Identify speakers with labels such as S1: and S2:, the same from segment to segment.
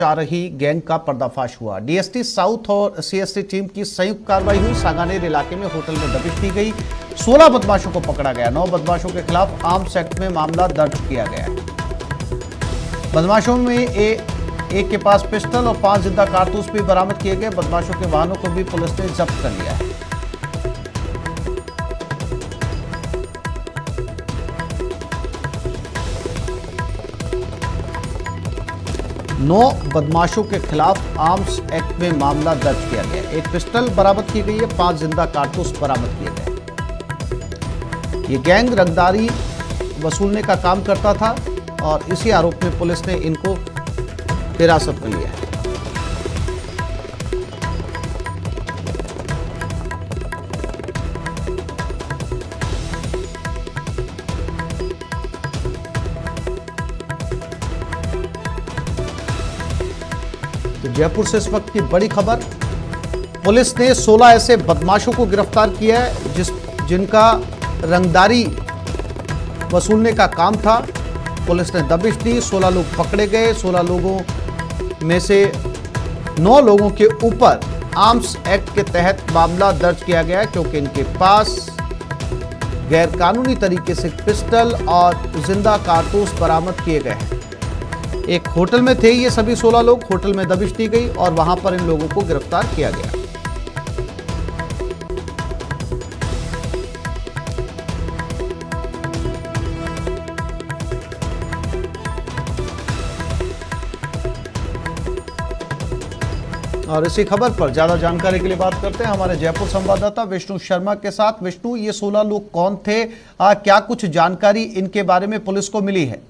S1: जा रही गैंग का पर्दाफाश हुआ। डीएसटी साउथ और सीएसटी टीम की संयुक्त कार्रवाई हुई। सांगानेर इलाके में होटल में दबिश दी गई। 16 बदमाशों को पकड़ा गया। 9 बदमाशों के खिलाफ आर्म्स एक्ट में मामला दर्ज किया गया। बदमाशों में एक के पास पिस्टल और 5 जिंदा कारतूस भी बरामद किए गए। बदमाशों के वाहनों को भी पुलिस ने जब्त कर लिया है। नौ बदमाशों के खिलाफ आर्म्स एक्ट में मामला दर्ज किया गया। एक पिस्टल बरामद की गई है। 5 जिंदा कारतूस बरामद किए गए। ये गैंग रंगदारी वसूलने का काम करता था और इसी आरोप में पुलिस ने इनको हिरासत में लिया है। तो जयपुर से इस वक्त की बड़ी खबर। पुलिस ने 16 ऐसे बदमाशों को गिरफ्तार किया है जिनका रंगदारी वसूलने का काम था। पुलिस ने दबिश दी। 16 लोग पकड़े गए। 16 लोगों में से 9 लोगों के ऊपर आर्म्स एक्ट के तहत मामला दर्ज किया गया है, क्योंकि इनके पास गैरकानूनी तरीके से पिस्टल और जिंदा कारतूस बरामद किए गए हैं। एक होटल में थे ये सभी 16 लोग। होटल में दबिश दी गई और वहां पर इन लोगों को गिरफ्तार किया गया। और इसी खबर पर ज्यादा जानकारी के लिए बात करते हैं हमारे जयपुर संवाददाता विष्णु शर्मा के साथ। विष्णु, ये 16 लोग कौन थे? क्या कुछ जानकारी इनके बारे में पुलिस को मिली है?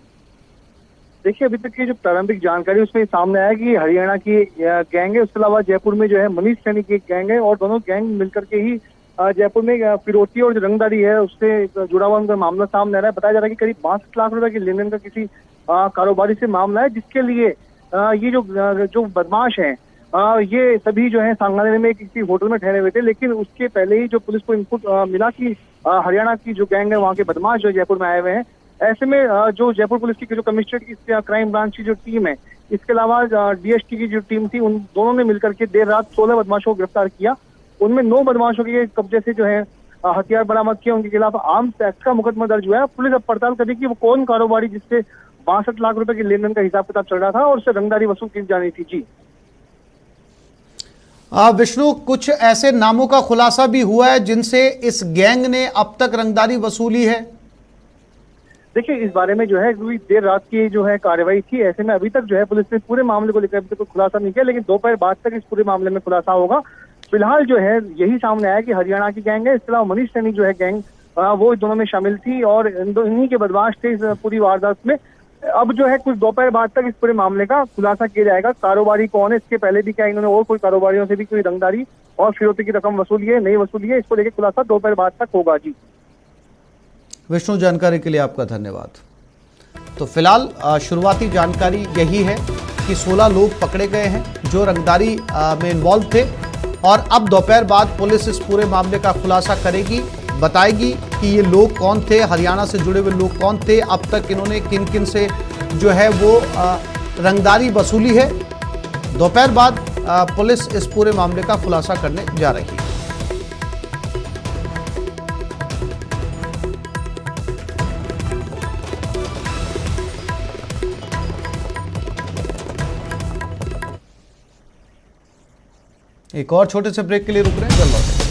S2: देखिए, अभी तक की जो प्रारंभिक जानकारी उसमें सामने आया कि हरियाणा की गैंग है। उसके अलावा जयपुर में जो है मनीष सैनी की एक गैंग है और दोनों गैंग मिलकर के ही जयपुर में फिरौती और जो रंगदारी है उससे जुड़ा हुआ उनका मामला सामने आ रहा है। बताया जा रहा है कि करीब 62 लाख रुपए की लेन देन का किसी कारोबारी से मामला है, जिसके लिए ये जो बदमाश हैं ये सभी जो है सांगानेर में किसी होटल में ठहरे हुए थे। लेकिन उसके पहले ही जो पुलिस को इनपुट मिला कि हरियाणा की जो गैंग है वहाँ के बदमाश जो जयपुर में आए हुए हैं। ऐसे में जो जयपुर पुलिस की जो कमिश्नरेट की क्राइम ब्रांच की जो टीम है, इसके अलावा डीएसटी की जो टीम थी, उन दोनों ने मिलकर के देर रात 16 बदमाशों को गिरफ्तार किया। उनमें 9 बदमाशों के कब्जे से जो है हथियार बरामद किए। उनके खिलाफ आर्म्स एक्ट का मुकदमा दर्ज हुआ है। पुलिस अब पड़ताल करेगी कि वो कौन कारोबारी जिससे 62 लाख रुपए की लेन देन का हिसाब किताब चल रहा था और उससे रंगदारी वसूल की जानी थी। जी
S1: विष्णु, कुछ ऐसे नामों का खुलासा भी हुआ है जिनसे इस गैंग ने अब तक रंगदारी वसूली है?
S2: देखिए, इस बारे में जो है देर रात की जो है कार्रवाई थी। ऐसे में अभी तक जो है पुलिस ने पूरे मामले को लेकर अभी तक कोई खुलासा नहीं किया, लेकिन दोपहर बाद तक इस पूरे मामले में खुलासा होगा। फिलहाल जो है यही सामने आया कि हरियाणा की गैंग है। इसके अलावा मनीष सैनी जो है गैंग वो दोनों में शामिल थी और इन्हीं के बदमाश थे इस पूरी वारदात में। अब जो है कुछ दोपहर बाद तक इस पूरे मामले का खुलासा किया जाएगा। कारोबारी कौन है, इसके पहले भी क्या इन्होंने और कोई कारोबारियों से भी कोई रंगदारी और फिरौती की रकम वसूली है, नहीं वसूली है, इसको लेकर खुलासा दोपहर बाद तक होगा। जी
S1: विष्णु, जानकारी के लिए आपका धन्यवाद। तो फिलहाल शुरुआती जानकारी यही है कि 16 लोग पकड़े गए हैं जो रंगदारी में इन्वॉल्व थे और अब दोपहर बाद पुलिस इस पूरे मामले का खुलासा करेगी, बताएगी कि ये लोग कौन थे, हरियाणा से जुड़े हुए लोग कौन थे, अब तक इन्होंने किन किन से जो है वो रंगदारी वसूली है। दोपहर बाद पुलिस इस पूरे मामले का खुलासा करने जा रही है। एक और छोटे से ब्रेक के लिए रुक रहे हैं, जल्द लौटेंगे।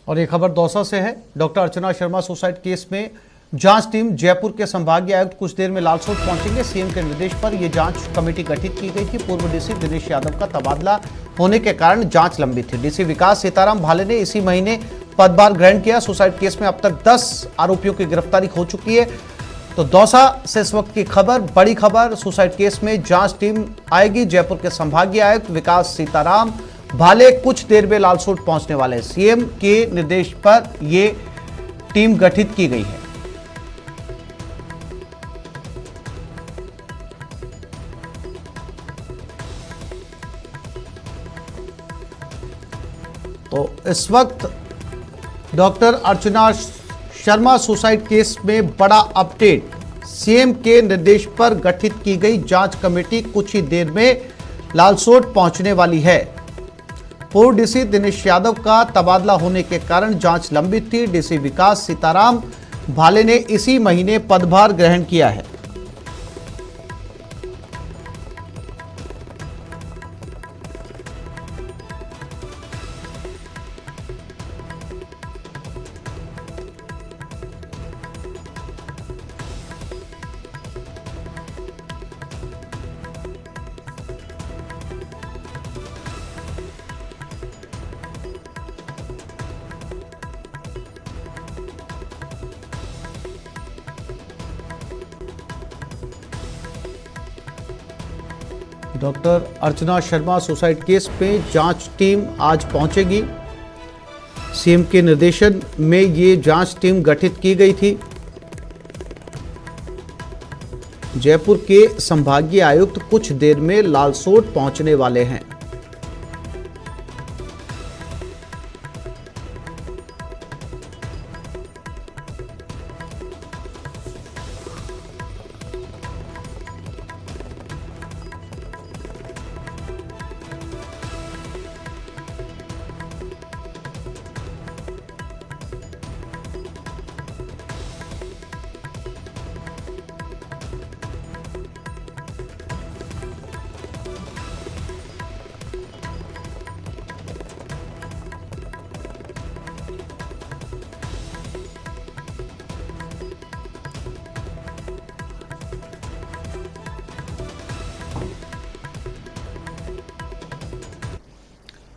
S1: और ये खबर दौसा से है। Doctor Archana Sharma suicide case में जांच टीम जयपुर के संभागीय आयुक्त कुछ देर में लालसोट पहुंचेंगे। सीएम के निर्देश पर यह जांच कमेटी गठित की गई थी। पूर्व डीसी दिनेश यादव का तबादला होने के कारण जांच लंबी थी। डीसी विकास सीताराम भाले ने इसी महीने पदभार ग्रहण किया। सुसाइड केस में अब तक 10 आरोपियों की गिरफ्तारी हो चुकी है। तो दौसा से इस वक्त की खबर, बड़ी खबर, सुसाइड केस में जांच टीम आएगी। जयपुर के संभागीय आयुक्त विकास सीताराम भाले कुछ देर में लालसोट पहुंचने वाले हैं। सीएम के निर्देश पर यह टीम गठित की गई है। तो इस वक्त doctor Archana Sharma suicide case में बड़ा अपडेट। सीएम के निर्देश पर गठित की गई जांच कमेटी कुछ ही देर में लालसोट पहुंचने वाली है। पूर्व डीसी दिनेश यादव का तबादला होने के कारण जांच लंबित थी। डीसी विकास सीताराम भाले ने इसी महीने पदभार ग्रहण किया है। Doctor Archana Sharma suicide case में जांच टीम आज पहुंचेगी। सीएम के निर्देशन में ये जांच टीम गठित की गई थी। जयपुर के संभागीय आयुक्त कुछ देर में लालसोट पहुंचने वाले हैं।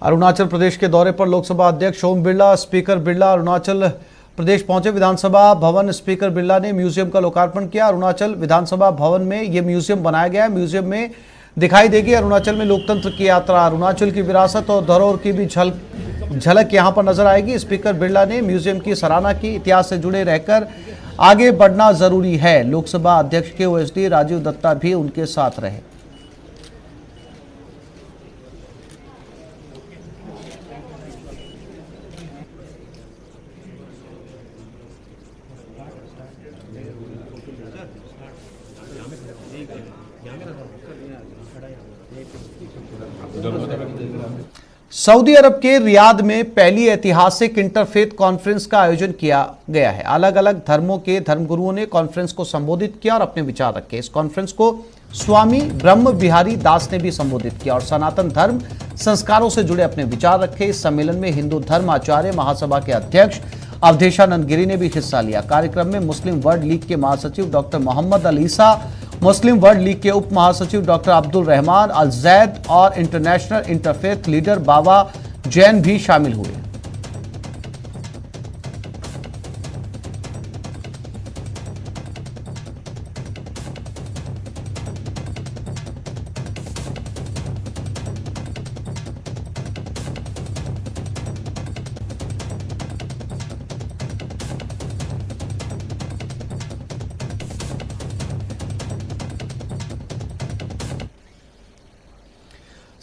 S1: अरुणाचल प्रदेश के दौरे पर लोकसभा अध्यक्ष ओम बिरला, स्पीकर बिरला अरुणाचल प्रदेश पहुंचे। विधानसभा भवन स्पीकर बिरला ने म्यूजियम का लोकार्पण किया। अरुणाचल विधानसभा भवन में यह म्यूजियम बनाया गया है। म्यूजियम में दिखाई देगी अरुणाचल में लोकतंत्र की यात्रा। अरुणाचल की विरासत और धरोहर की भी झलक यहां पर नजर आएगी। स्पीकर बिरला ने म्यूजियम की सराहना की। इतिहास से जुड़े रहकर आगे बढ़ना जरूरी है। लोकसभा अध्यक्ष के ओएसडी राजीव दत्ता भी उनके साथ रहे। सऊदी अरब के रियाद में पहली ऐतिहासिक इंटरफेथ कॉन्फ्रेंस का आयोजन किया गया है। अलग अलग धर्मों के धर्मगुरुओं ने कॉन्फ्रेंस को संबोधित किया और अपने विचार रखे। इस कॉन्फ्रेंस को स्वामी ब्रह्म बिहारी दास ने भी संबोधित किया और सनातन धर्म संस्कारों से जुड़े अपने विचार रखे। इस सम्मेलन में हिंदू धर्म आचार्य महासभा के अध्यक्ष अवधेशानंद गिरी ने भी हिस्सा लिया। कार्यक्रम में मुस्लिम वर्ल्ड लीग के महासचिव डॉक्टर मोहम्मद अल ईसा, मुस्लिम वर्ल्ड लीग के उप महासचिव डॉक्टर अब्दुल रहमान अल जैद और इंटरनेशनल इंटरफेथ लीडर बाबा जैन भी शामिल हुए।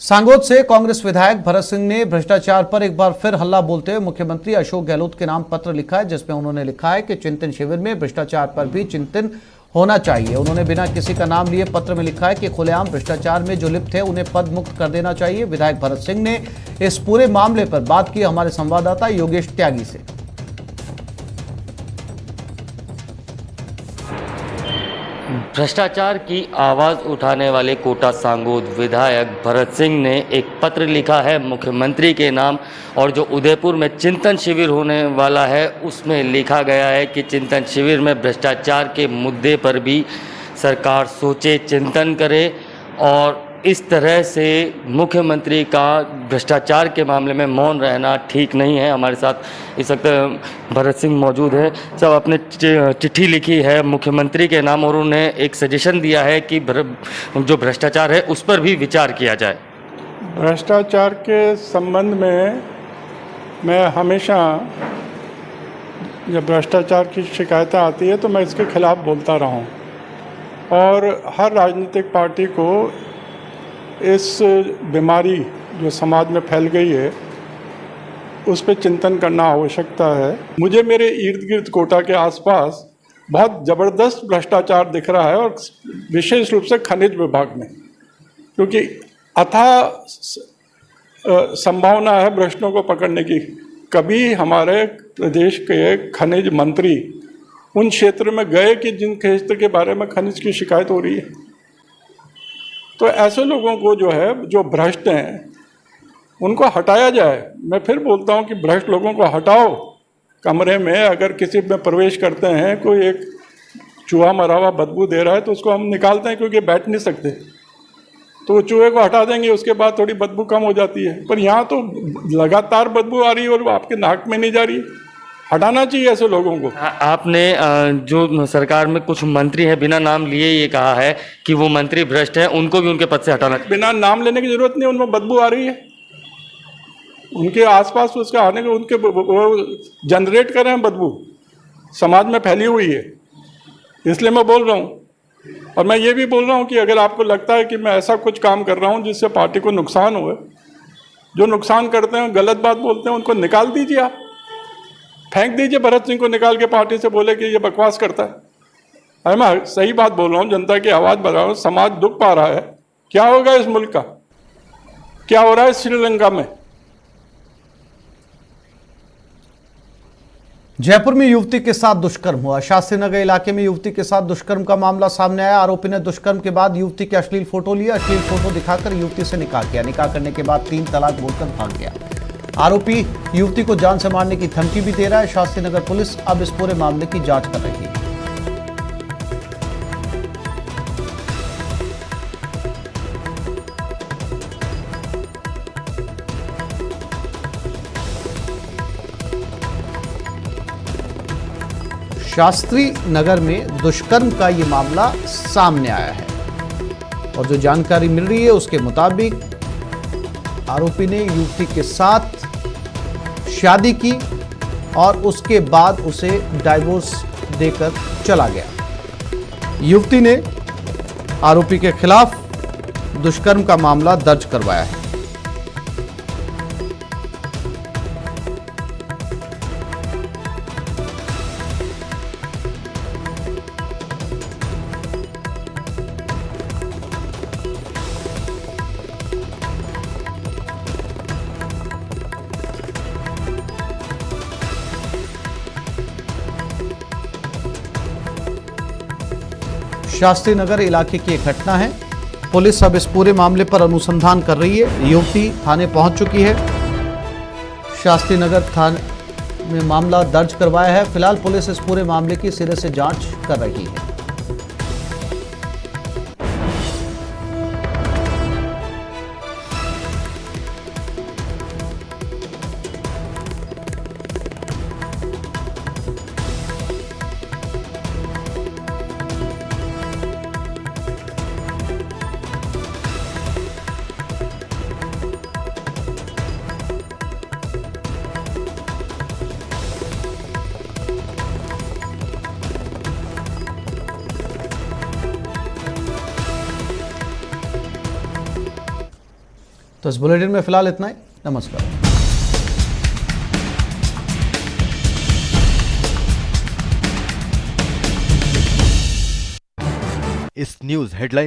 S1: सांगोद से कांग्रेस विधायक भरत सिंह ने भ्रष्टाचार पर एक बार फिर हल्ला बोलते हुए मुख्यमंत्री अशोक गहलोत के नाम पत्र लिखा है, जिसमें उन्होंने लिखा है कि चिंतन शिविर में भ्रष्टाचार पर भी चिंतन होना चाहिए। उन्होंने बिना किसी का नाम लिए पत्र में लिखा है कि खुलेआम भ्रष्टाचार में जो लिप्त है उन्हें पद मुक्त कर देना चाहिए। विधायक भरत सिंह ने इस पूरे मामले पर बात की हमारे संवाददाता योगेश त्यागी से।
S3: भ्रष्टाचार की आवाज़ उठाने वाले कोटा सांगोद विधायक भरत सिंह ने एक पत्र लिखा है मुख्यमंत्री के नाम, और जो उदयपुर में चिंतन शिविर होने वाला है उसमें लिखा गया है कि चिंतन शिविर में भ्रष्टाचार के मुद्दे पर भी सरकार सोचे, चिंतन करे। और इस तरह से मुख्यमंत्री का भ्रष्टाचार के मामले में मौन रहना ठीक नहीं है। हमारे साथ इस वक्त भरत सिंह मौजूद है। सब आपने चिट्ठी लिखी है मुख्यमंत्री के नाम और उन्हें एक सजेशन दिया है कि जो भ्रष्टाचार है उस पर भी विचार किया जाए।
S4: भ्रष्टाचार के संबंध में मैं हमेशा जब भ्रष्टाचार की शिकायतें आती है तो मैं इसके खिलाफ बोलता रहा हूँ, और हर राजनीतिक पार्टी को इस बीमारी जो समाज में फैल गई है उस पर चिंतन करना आवश्यकता है। मुझे मेरे इर्द गिर्द कोटा के आसपास बहुत ज़बरदस्त भ्रष्टाचार दिख रहा है, और विशेष रूप से खनिज विभाग में, क्योंकि अथाह संभावना है भ्रष्टों को पकड़ने की। कभी हमारे प्रदेश के खनिज मंत्री उन क्षेत्र में गए कि जिन क्षेत्र के बारे में खनिज की शिकायत हो रही है? तो ऐसे लोगों को जो है, जो भ्रष्ट हैं, उनको हटाया जाए। मैं फिर बोलता हूँ कि भ्रष्ट लोगों को हटाओ। कमरे में अगर किसी में प्रवेश करते हैं, कोई एक चूहा मरा हुआ बदबू दे रहा है तो उसको हम निकालते हैं क्योंकि बैठ नहीं सकते, तो चूहे को हटा देंगे, उसके बाद थोड़ी बदबू कम हो जाती है। पर यहाँ तो लगातार बदबू आ रही है और वो आपके नाक में नहीं जा रही। हटाना चाहिए ऐसे लोगों को।
S3: आपने जो सरकार में कुछ मंत्री हैं बिना नाम लिए ये कहा है कि वो मंत्री भ्रष्ट हैं, उनको भी उनके पद से हटाना चाहिए।
S4: बिना नाम लेने की जरूरत नहीं, उनमें बदबू आ रही है, उनके आसपास उसके आने के उनके वो जनरेट कर रहे हैं बदबू, समाज में फैली हुई है, इसलिए मैं बोल रहा हूँ। और मैं ये भी बोल रहा हूँ कि अगर आपको लगता है कि मैं ऐसा कुछ काम कर रहा हूँ जिससे पार्टी को नुकसान हो, जो नुकसान करते हैं, गलत बात बोलते हैं, उनको निकाल दीजिए, आप फेंक दीजिए। भरत सिंह को निकाल के पार्टी से बोले कि ये बकवास करता है। अरे मैं सही बात बोल रहा हूँ, जनता की आवाज़ बढ़ा रहा हूँ। समाज दुख पा रहा है। क्या होगा इस मुल्क का? क्या हो रहा है श्रीलंका में?
S1: जयपुर में युवती के साथ दुष्कर्म हुआ। शास्त्री नगर इलाके में युवती के साथ दुष्कर्म का मामला सामने आया। आरोपी ने दुष्कर्म के बाद युवती के अश्लील फोटो लिया। अश्लील फोटो दिखाकर युवती से निकाह किया। निकाह करने के बाद 3 तलाक बोलकर भाग गया। आरोपी युवती को जान से मारने की धमकी भी दे रहा है। शास्त्री नगर पुलिस अब इस पूरे मामले की जांच कर रही है। शास्त्री नगर में दुष्कर्म का ये मामला सामने आया है और जो जानकारी मिल रही है उसके मुताबिक आरोपी ने युवती के साथ शादी की और उसके बाद उसे डाइवोर्स देकर चला गया। युवती ने आरोपी के खिलाफ दुष्कर्म का मामला दर्ज करवाया है। शास्त्री नगर इलाके की एक घटना है। पुलिस अब इस पूरे मामले पर अनुसंधान कर रही है। युवती थाने पहुंच चुकी है। शास्त्री नगर थाने में मामला दर्ज करवाया है। फिलहाल पुलिस इस पूरे मामले की सिरे से जांच कर रही है। तो इस बुलेटिन में फिलहाल इतना ही। नमस्कार।
S5: इस न्यूज़ हेडलाइन